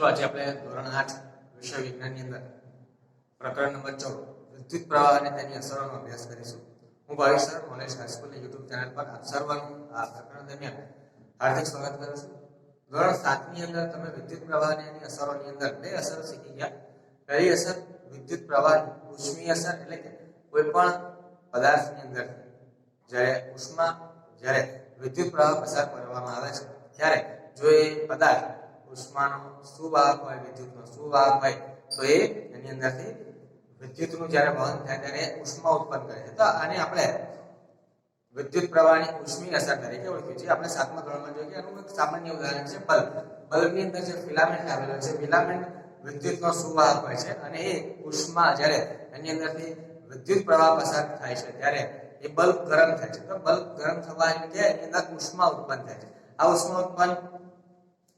આજે આપણે ધોરણ 8 વિષય વિજ્ઞાનની અંદર પ્રકરણ નંબર 14 વિદ્યુત પ્રવાહ અને તેની અસરોનો અભ્યાસ કરીશું. હું ભાવિક સર નોલેજ હાઈસ્કૂલની YouTube ચેનલ પર આપ સર્વનું આ પ્રકરણ દરમિયાન હાર્દિક સ્વાગત કરું છું. ધોરણ 7 ની અંદર તમે વિદ્યુત પ્રવાહ અને તેની અસરોની અંદર બે અસરો શીખી ગયા. પહેલી અસર વિદ્યુત પ્રવાહની ઉષ્મીય અસર, એટલે કે કોઈ પણ પદાર્થની અંદર જ્યારે વિદ્યુત પ્રવાહ પસાર કરવામાં આવે છે ત્યારે જો એ પદાર્થ ઉષ્માનો સુવાહક હોય, વિદ્યુતનો સુવાહક હોય, તો એની અંદરથી વિદ્યુતનું જ્યારે વહન થાય ત્યારે ઉષ્મા ઉત્પન્ન કરે છે. તો આને આપણે વિદ્યુત પ્રવાહની ઉષ્મીય અસર તરીકે ઓળખીએ છીએ. આપણે 7મા ધોરણમાં જોઈએ કે આનું એક સામાન્ય ઉદાહરણ છે બલ્બ. બલ્બની અંદર જે ફિલામેન્ટ આવેલો છે, ફિલામેન્ટ વિદ્યુતનો સુવાહક હોય છે અને એ ઉષ્મા જ્યારે એની અંદરથી વિદ્યુત પ્રવાહ પસાર થાય છે ત્યારે એ બલ્બ ગરમ થાય છે. તો બલ્બ ગરમ થવા એટલે કે એની અંદર ઉષ્મા ઉત્પન્ન થાય છે. આ ઉષ્મા ઉત્પન્ન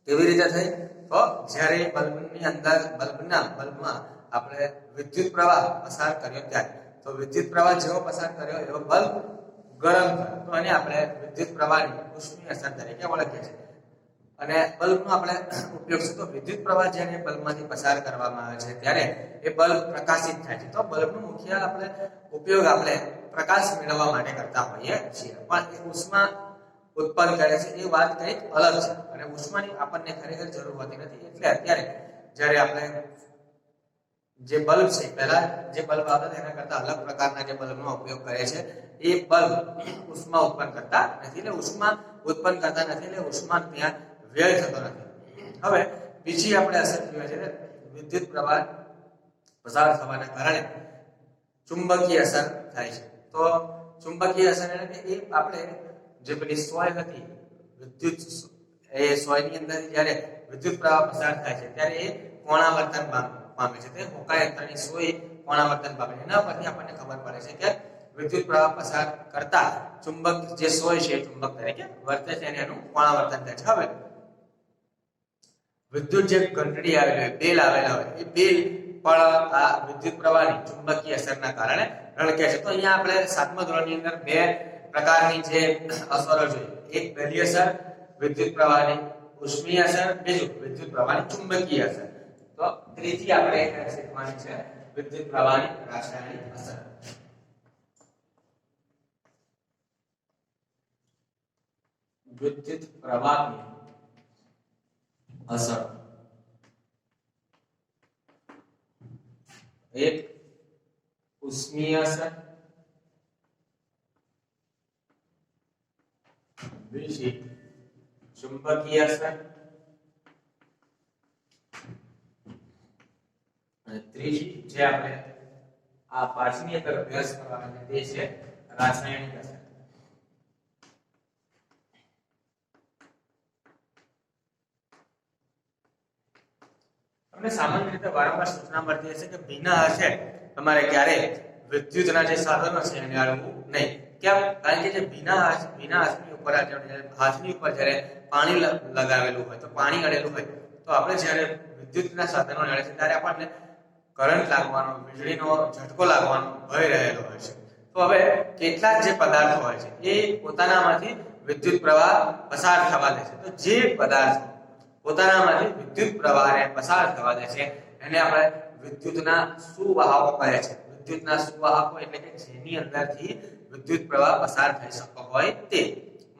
કેવી રીતે થઈ? તો જ્યારે બલ્બમાં આપણે વિદ્યુત પ્રવાહ પસાર કર્યો ત્યારે, તો વિદ્યુત પ્રવાહ જેવો પસાર કર્યો એવો બલ્બ ગરમ થયો. તો આને આપણે વિદ્યુત પ્રવાહની ઉષ્મીય અસર તરીકે ઓળખીએ છીએ. અને બલ્બનો આપણે ઉપયોગ છે તો વિદ્યુત પ્રવાહ જ્યારે બલ્બમાંથી પસાર કરવામાં આવે છે ત્યારે એ બલ્બ પ્રકાશિત થાય છે. તો બલ્બનો મુખ્ય ઉપયોગ આપણે પ્રકાશ મેળવવા માટે કરતા હોઈએ છીએ, પણ એ ઉષ્મા ઉત્પન્ન કરે છે એ વાત કંઈક અલગ છે અને ઉષ્માની આપણને ખરેખર જરૂર હોતી નથી. એટલે અત્યારે જ્યારે આપણે જે બલ્બ છે, પહેલા જે બલ્બ આવતા તેના કરતા અલગ પ્રકારના જે બલ્બનો ઉપયોગ કરે છે એ બલ્બ ઉષ્મા ઉત્પન્ન કરતા નથી. એટલે ઉષ્મા ત્યાં વ્યય થતો નથી. હવે બીજી આપણે અસર જોઈએ છે વિદ્યુત પ્રવાહ પસાર થવાના કારણે ચુંબકીય અસર થાય છે. તો ચુંબકીય અસર એટલે કે એ આપણે જે પેલી સોય હતી વિદ્યુત, એ સોયની અંદર જ્યારે વિદ્યુત પ્રવાહ પસાર થાય છે ત્યારે એ કોણાવર્તન પામે છે. તે હોકાયંત્રની સોય કોણાવર્તન પામે છે. એના પરથી આપણને ખબર પડે છે કે વિદ્યુત પ્રવાહ પસાર કરતા ચુંબક જે સોય છે ચુંબક તરીકે વર્તે છે અને એનું કોણાવર્તન થાય છે. હવે વિદ્યુત જે ઘંટડી આવેલી હોય, બેલ આવેલા હોય, એ બેલ પણ આ વિદ્યુત પ્રવાહની ચુંબકીય અસરના કારણે રણકે છે. તો અહીંયા આપણે 7મા ધોરણની અંદર બે પ્રકારની જે અસરો જોઈએ. એક પહેલી અસર વિદ્યુત પ્રવાહની ઉષ્મીય અસર, બીજું વિદ્યુત પ્રવાહની ચુંબકીય અસર. તો ત્રીજી આપણે શીખવાની છે વિદ્યુત પ્રવાહની રાસાયણિક અસર. વિદ્યુત પ્રવાહની અસર. એક ઉષ્મીય અસર, બીજી ચુંબકીય અસર અને ત્રીજી જે આપણે આ પાછળની અંદર અભ્યાસ કરવાના છે તે છે રાસાયણિક અસર. તમને સામાન્ય રીતે વારંવાર સૂચના મળતી હશે કે ભીના હશે તમારે ક્યારે વિદ્યુતના જે સાધનો છે એને અડવું નહીં. કેમ? કારણ કે જે ભીના હાથની ઉપર હાથની ઉપર જ્યારે પાણી લગાવેલું હોય, તો પાણી અડેલું હોય, તો આપણે જ્યારે વિદ્યુતના સાધનો અડે છે ત્યારે આપણને કરંટ લાગવાનો, વીજળીનો ઝટકો લાગવાનો ભય રહેલો હોય છે. તો હવે કેટલાક જે પદાર્થો હોય છે એ પોતાનામાંથી વિદ્યુત પ્રવાહ પસાર થવા દે છે. તો જે પદાર્થો પોતાનામાંથી વિદ્યુત પ્રવાહને પસાર થવા દે છે એને આપણે વિદ્યુતના સુવાહકો કહે છે. વિદ્યુતના સુવાહકો એટલે કે જેની અંદરથી વિદ્યુત પ્રવાહ પસાર થઈ શકતો હોય તે.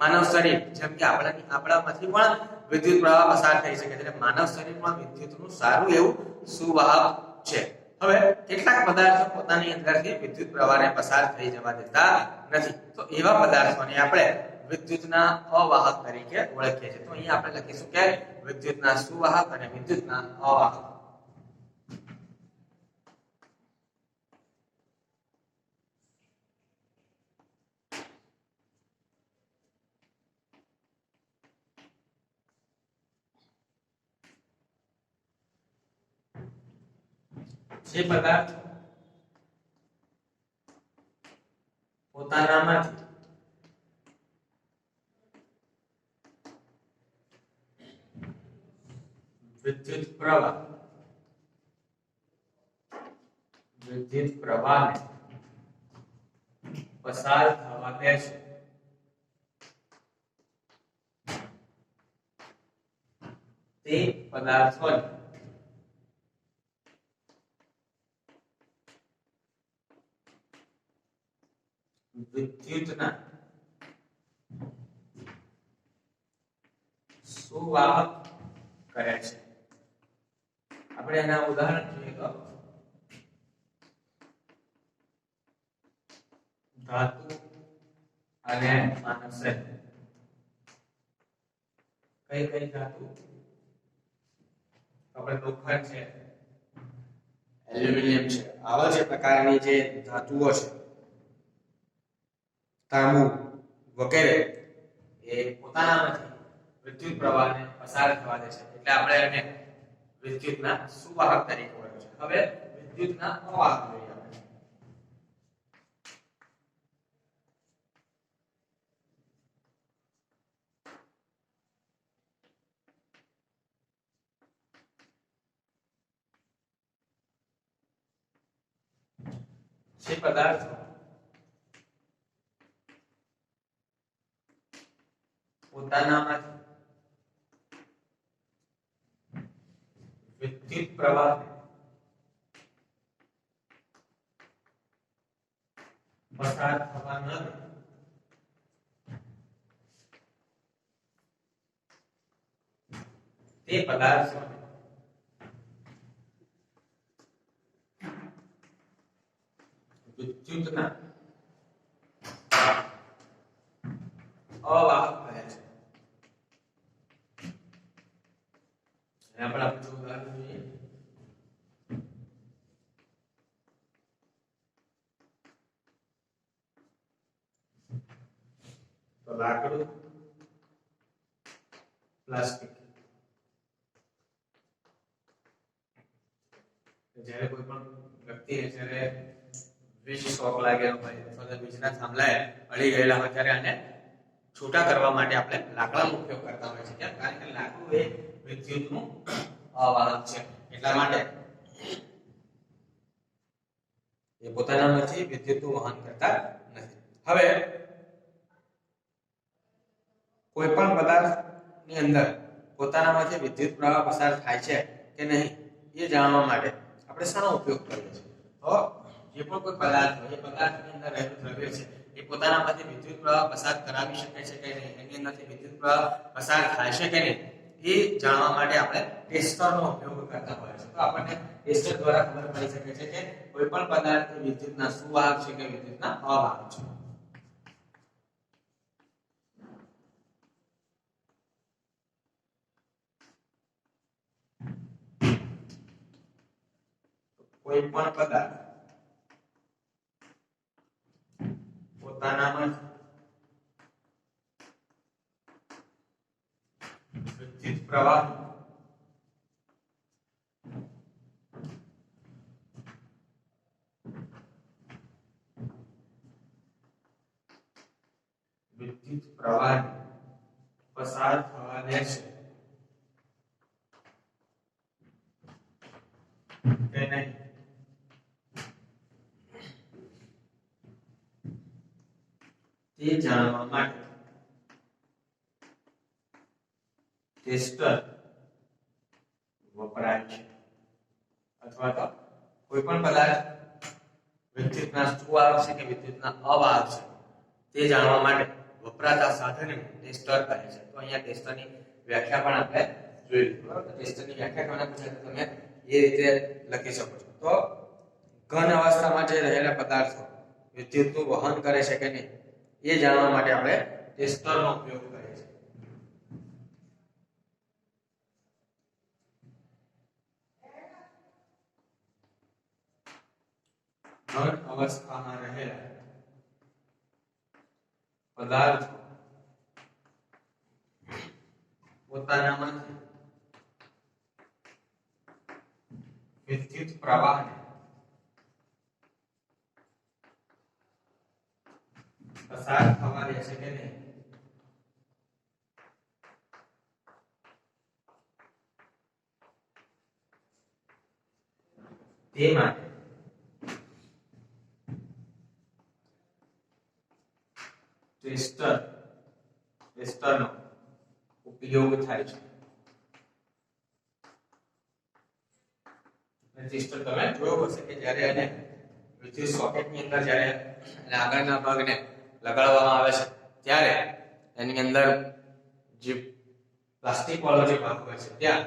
માનવ શરીર, જેમ કે આપણામાંથી પણ વિદ્યુત પ્રવાહ પસાર થઈ શકે છે. એટલે માનવ શરીર પણ વિદ્યુતનું સારું એવું સુવાહક છે. હવે કેટલાક પદાર્થો પોતાની અંદરથી વિદ્યુત પ્રવાહને પસાર થઈ જવા દેતા નથી. તો એવા પદાર્થોને આપણે વિદ્યુતના અવાહક તરીકે ઓળખીએ છીએ. તો અહીંયા આપણે લખીશું કે વિદ્યુતના સુવાહક અને વિદ્યુતના અવાહક. જે પદાર્થ પોતાનામાંથી વિદ્યુત પ્રવાહને પસાર થવા દે છે તે પદાર્થોને વિદ્યુતના સુવાહક કહે છે. આપણે એના ઉદાહરણ જોઈએ તો ધાતુ અને માનવ શરીર. કઈ કઈ ધાતુ? આપણે લોખંડ છે, એલ્યુમિનિયમ છે, આવા જે પ્રકારની જે ધાતુઓ છે, તાંબુ વગેરે, એ પોતાનામાંથી વિદ્યુત પ્રવાહને પસાર થવા દે છે, એટલે આપણે એને વિદ્યુતના સુવાહક તરીકે ઓળખીએ છીએ. હવે વિદ્યુતના અવાહક જોઈએ આપણે. જે પદાર્થો પોતાનામાંથી વિદ્યુત પ્રવાહ પસાર થવા ન દે તે પદાર્થોને વિદ્યુતના અવાહક કહે છે. એના પર આપણે ઉદાહરણ જોઈએ. તો લાકડું, પ્લાસ્ટિક. જ્યારે કોઈ પણ વ્યક્તિને જ્યારે વીજ શોક લાગેલો હોય અથવા વીજના થાંભલાએ અડી ગયેલા હોય ત્યારે આને છૂટા કરવા માટે આપણે લાકડાનો ઉપયોગ કરતા હોય છે. કેમ? કારણ કે લાકડું એ વિદ્યુતનું અવાહક છે, એટલા માટે એ પોતાનામાંથી વિદ્યુતનું વહન કરતા નથી. હવે કોઈ પણ પદાર્થની અંદર પોતાનામાંથી વિદ્યુત પ્રવાહ પસાર થાય છે કે નહીં એ જાણવા માટે આપણે શાનો ઉપયોગ કરીએ છીએ? તો જે પણ કોઈ પદાર્થ હોય એ પદાર્થની અંદર રહેલું દ્રવ્ય છે એ પોતાનામાંથી વિદ્યુત પ્રવાહ પસાર કરાવી શકે છે કે નહીં, એની અંદરથી વિદ્યુત પ્રવાહ પસાર થાય છે કે નહીં એ જાણવા માટે આપણે ટેસ્ટરનો ઉપયોગ કરતા હોઈએ છીએ. તો આપણને ટેસ્ટર દ્વારા ખબર પડી શકે છે કે કોઈ પણ પદાર્થ વિદ્યુતના સુવાહક છે કે વિદ્યુતના અવાહક છે. કોઈ પણ પદાર્થ પોતાનામાં વિદ્યુત પ્રવાહ પસાર થવા દે છે કે નહીં તે જાણવા માટે ટેસ્ટર વપરાય છે. અથવા તો કોઈ પણ પદાર્થ વિદ્યુતના સુવાહક છે કે વિદ્યુતના અવાહક છે તે જાણવા માટે વપરાતા સાધનને ટેસ્ટર કહે છે. તો અહીંયા ટેસ્ટરની વ્યાખ્યા પણ આપણે જોઈ લીધી. બરાબર? ટેસ્ટરની વ્યાખ્યા કોને પૂછે તો તમે એ રીતે લખી શકો છો. તો ઘન અવસ્થામાં જે રહેલા પદાર્થો વિદ્યુતનું વહન કરે છે કે નહીં એ જાણવા માટે આપણે ટેસ્ટરનો ઉપયોગ કરીએ છીએ. ઘન અવસ્થામાં રહેલા પદાર્થો પોતાનામાંથી વિદ્યુત પ્રવાહને પસાર થવા દે છે કે નહીં તે માટે ટેસ્ટરનો ઉપયોગ થાય છે. ટેસ્ટર તમે જોયું હશે કે જ્યારે એને વિદ્યુત સોકેટની અંદર જ્યારે એને આગળના ભાગને લગાડવામાં આવે છે ત્યારે એની અંદર જે પ્લાસ્ટિક વાળો જે ભાગ હોય છે ત્યાં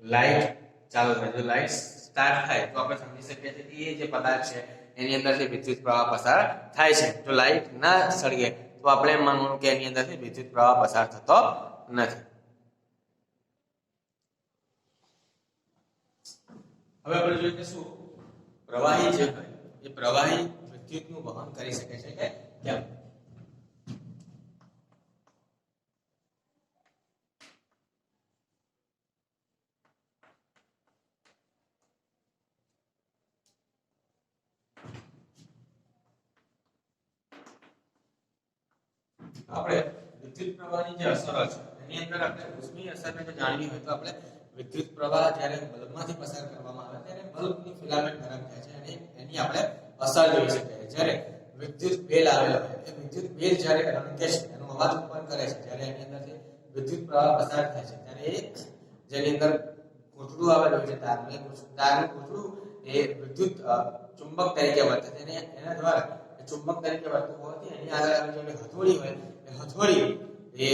લાઈટ ચાલુ થાય. જો લાઈટ સ્ટાર્ટ થાય તો આપણે સમજી શકીએ છીએ કે એ જે પદાર્થ છે એની અંદરથી વિદ્યુત પ્રવાહ પસાર થાય છે. જો લાઈટ ના સળગે તો આપણે એમ માનવાનું કે એની અંદરથી વિદ્યુત પ્રવાહ પસાર થતો નથી. હવે આપણે જોઈએ કે શું પ્રવાહી જે હોય એ પ્રવાહી વિદ્યુતનું વહન કરી શકે છે કે કેમ. આપણે વિદ્યુત પ્રવાહની જે અસરો છે એની અંદર આપણે ઉષ્મીય અસરને જો જાણવી હોય તો આપણે વિદ્યુત પ્રવાહ જ્યારે બલ્બમાંથી પસાર કરવામાં આવે ત્યારે બલ્બની ફિલામેન્ટ ગરમ થાય છે અને એની આપણે અસર જોઈ શકીએ છીએ. જ્યારે વિદ્યુત બેલ આવેલો હોય એ વિદ્યુત બેલ જ્યારે રણકે છે એનો અવાજ ઉત્પન્ન કરે છે જ્યારે એની અંદરથી વિદ્યુત પ્રવાહ પસાર થાય છે ત્યારે એ જેની અંદર કોટડું આવેલું હોય છે તારનું કોટડું એ વિદ્યુત ચુંબક તરીકે વર્તે છે અને એના દ્વારા ચુંબક તરીકે વર્તતું હોવાથી એની આગળ આવેલી હથોડી હોય એ હથોડી એ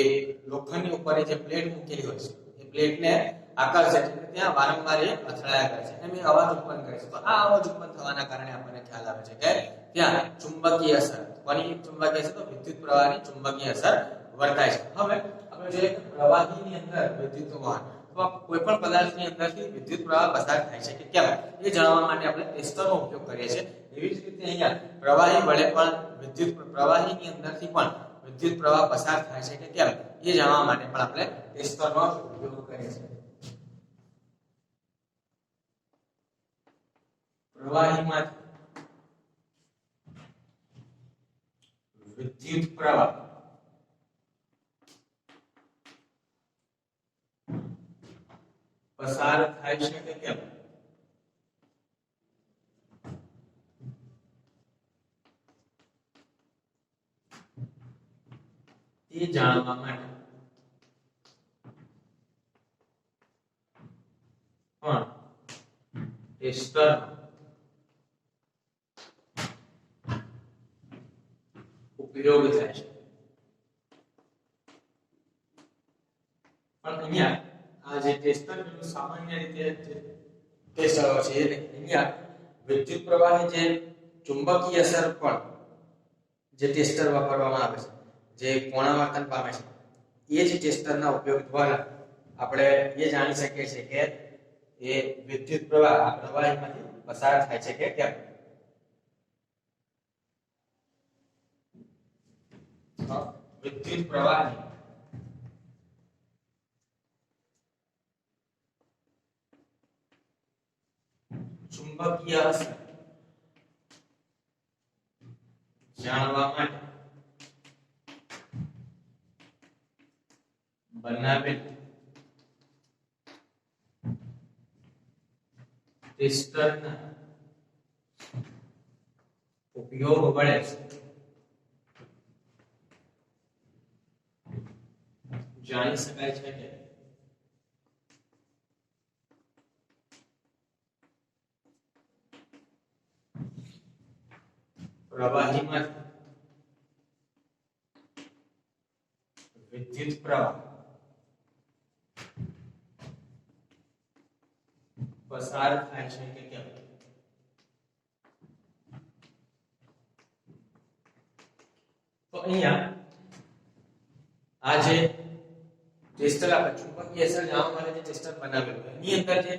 લોખંડની ઉપર જે પ્લેટ મૂકેલી હોય છે એ પ્લેટને આકર્ષે છે અને ત્યાં વારંવાર એ અથડાયા કરે છે એમ એ અવાજ ઉત્પન્ન કરે છે. તો આ અવાજ ઉત્પન્ન થવાના કારણે આપણને ખ્યાલ આવે છે કે ત્યાં ચુંબકીય અસર કોની ચુંબકીય અસર તો વિદ્યુત પ્રવાહની ચુંબકીય અસર વર્તાય છે. હવે આપણે જોઈએ કે પ્રવાહીની અંદર વિદ્યુત વહન તો કોઈ પણ પદાર્થની અંદરથી વિદ્યુત પ્રવાહ પસાર થાય છે કે કેમ એ જાણવા માટે આપણે ટેસ્ટરનો ઉપયોગ કરીએ છીએ. એવી જ રીતે અહીંયા પ્રવાહી વડે પણ વિદ્યુત પ્રવાહીની અંદરથી પણ વિદ્યુત પ્રવાહ પસાર થાય છે કે કેમ એ જાણવા માટે પણ આપણે ટેસ્ટરનો ઉપયોગ કરીએ છીએ. પ્રવાહીમાં વિદ્યુત પ્રવાહ પસાર થાય છે કે કેમ એ જાણવા માટે પણ ટેસ્ટર ઉપયોગ થાય છે. પણ અહીંયા આ જે ટેસ્ટર સામાન્ય રીતે ટેસ્ટર છે અહીંયા વિદ્યુત પ્રવાહની જે ચુંબકીય અસર પણ જે ટેસ્ટર વાપરવામાં આવે છે જે કોણાવર્તન પામે છે એ જ ટેસ્ટરના ઉપયોગ દ્વારા આપણે એ જાણી શકીએ છીએ કે એ વિદ્યુત પ્રવાહ આ પ્રવાહીમાંથી પસાર થાય છે કે કેમ. વિદ્યુત પ્રવાહની ચુંબકીય અસર જાણવા માટે બનાવેલ ટેસ્ટરના ઉપયોગ વડે જાણી શકાય છે કે પ્રવાહીમાં વિદ્યુત પ્રવાહ પસાર થાય છે કે કેમ. તો અહીંયા આ જે ટેસ્ટર આપણે ચુંબકીય અસર જાણવા માટે જે ટેસ્ટર બનાવેલું હોય એની અંદર જે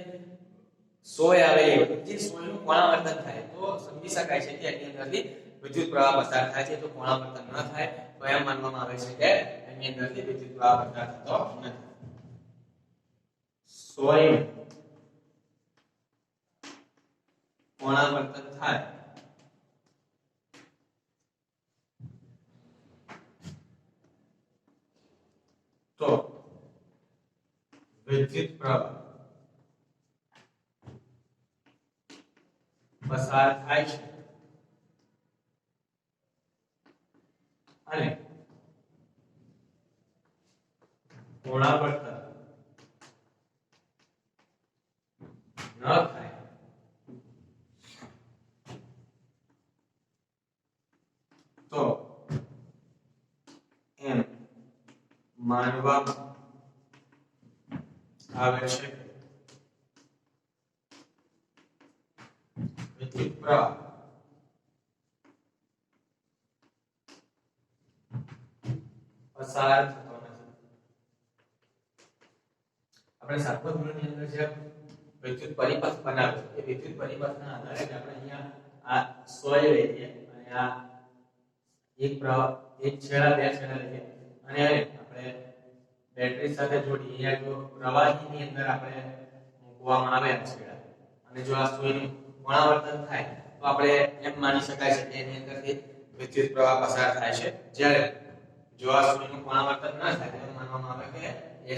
સોય આવેલી હોય જે સોયનું કોણાવર્તન થાય તો સમજી શકાય છે કે એની અંદરથી વિદ્યુત પ્રવાહ પસાર થાય છે. જો કોણાવર્તન ન થાય તો એમ માનવામાં આવે છે કે એની અંદરથી વિદ્યુત પ્રવાહ પસાર થતો નથી. સોય કોણાવર્તન થાય તો વિદ્યુત પ્રવાહ પસાર થાય છે અને કોણાવર્તન ન થાય માનવામાં આવે છે વિદ્યુત પ્રવાહ પસાર થતો નથી. આપણે સાતમા ધોરણની અંદર જે વિદ્યુત પરિપથ બનાવ્યો એ વિદ્યુત પરિપથના આધારે આપણે અહીંયા આ સોય લઈએ અને આ એક પ્રવાહ એક છેડા બે છેડા લઈએ અને આપણે બેટરી સાથે જોડી અહીંયા જો પ્રવાહીની અંદર આપણે મૂકવામાં આવે આ છેડા અને જો આ સોયનું પુનરાવર્તન થાય તો આપણે એમ માની શકાય છે કે એની અંદરથી વિદ્યુત પ્રવાહ પસાર થાય છે. જ્યારે જો આ સોયનું પુનરાવર્તન ન થાય તો માનવામાં આવે કે એ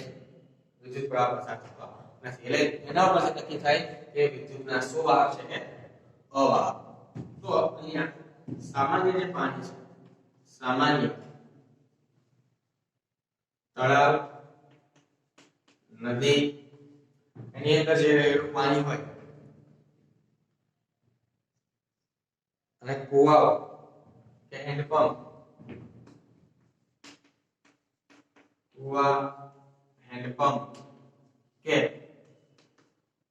વિદ્યુત પ્રવાહ પસાર થતો નથી. એટલે એના ઉપરથી નક્કી થાય કે વિદ્યુતના સુવાહક છે કે અવાહક. તો અહીંયા સામાન્ય જે પાણી છે, સામાન્ય તળાવ, નદી એની અંદર જે રહેલું પાણી હોય અને કુવાઓ કે હેન્ડપંપ, કુવા, હેન્ડપંપ કે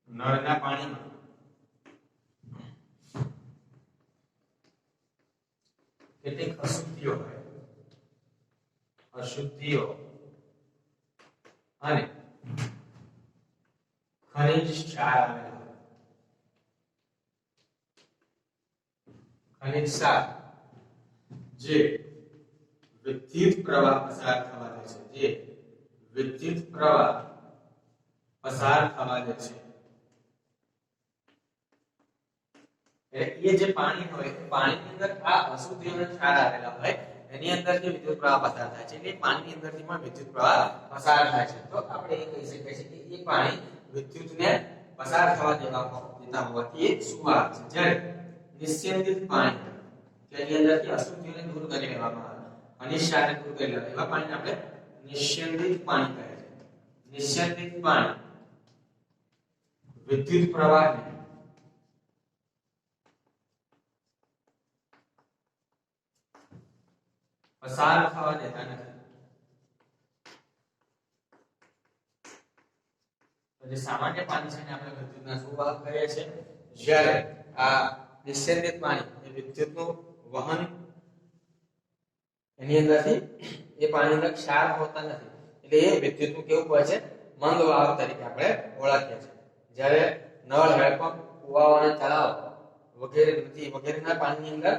નળના પાણીમાં કેટલીક અશુદ્ધિઓ હોય, અશુદ્ધિઓ અને ખનિજ ક્ષાર આવેલા હોય. ખનિજ ક્ષાર જે વિદ્યુત પ્રવાહ પસાર થવા દે છે, જે વિદ્યુત પ્રવાહ પસાર થવા દે છે. એ જે પાણી હોય એ પાણીની અંદર આ અશુદ્ધિઓના ક્ષાર આવેલા હોય એની અંદરથી વિદ્યુત પ્રવાહ પસાર થાય છે. એટલે પાણીની અંદરથી પણ વિદ્યુત પ્રવાહ પસાર થાય છે. તો આપણે એ કહી શકીએ છીએ કે એ પાણી વિદ્યુતને પસાર થવા દેતા હોવાથી એ સુવાહક છે. જ્યારે નિસ્યંદિત પાણી કે એની અંદરથી અશુદ્ધિઓને દૂર કરી લેવામાં આવે, ખનિજ ક્ષારને દૂર કરી લેવામાં, એવા પાણીને આપણે નિસ્યંદિત પાણી કહે છે. નિસ્યંદિત પાણી વિદ્યુત પ્રવાહને પસાર થવા દેતા નથી. તો જે સામાન્ય પાણી છે એને આપણે વિદ્યુતના સુવાહક કહીએ છીએ. જ્યારે આ નિસ્યંદિત પાણી એ વિદ્યુતનું વહન એની અંદરથી એ પાણીની અંદર ક્ષાર હોતા નથી એટલે એ વિદ્યુતનું કેવું હોય છે, મંદ વાહક તરીકે આપણે ઓળખીએ છીએ. જ્યારે નળ, હેન્ડપંપ, કુવાઓ અને તળાવ વગેરે નદી વગેરેના પાણીની અંદર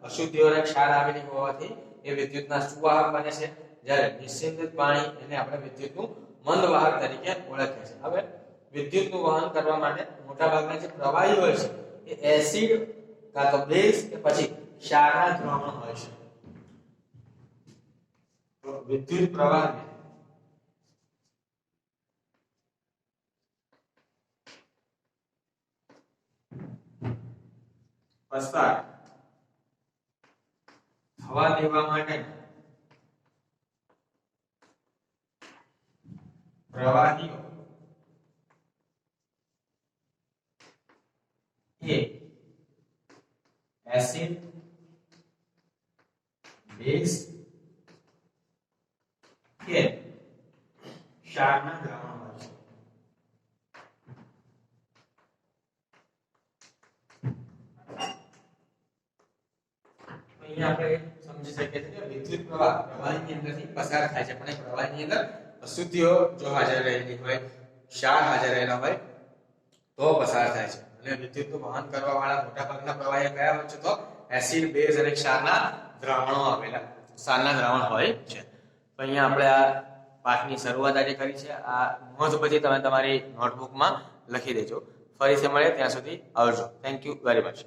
અશુદ્ધિઓ અને ક્ષાર આવેલી હોવાથી એ વિદ્યુતના સુવાહક બને છે. જ્યારે નિસ્યંદિત પાણી એને આપણે વિદ્યુતનું મંદ વાહક તરીકે ઓળખીએ છીએ. હવે વિદ્યુતનું વહન કરવા માટે મોટાભાગના જે પ્રવાહી હોય છે એ એસિડ કાં તો બેઝ કે પછી ક્ષારના દ્રાવણ હોય છે. તો વિદ્યુત પ્રવાહને પસાર થવા દેવા માટે પ્રવાહીઓ એ એસિડ, બેઝ કે ક્ષારના દ્રાવણ હોય છે. અહીંયા આપણે સમજી શકીએ છીએ કે વિદ્યુત પ્રવાહ પ્રવાહીની અંદરથી પસાર થાય છે, પણ એ પ્રવાહીની અંદર અશુદ્ધિઓ જો હાજર રહેલી હોય, ક્ષાર હાજર રહેલા હોય તો પસાર થાય છે. અને વિદ્યુતનું વહન કરવા વાળા મોટાભાગના પ્રવાહી કયા હોય છે? તો એસિડ, બેઝ અને ક્ષારના દ્રાવણો આવેલા, ક્ષારના દ્રાવણ હોય છે. તો અહીંયા આપણે આ પાઠની શરૂઆત આજે કરી છે. આ નોંધ બધી તમે તમારી નોટબુકમાં લખી દેજો. ફરીથી મળીએ, ત્યાં સુધી આવજો. Thank you very much.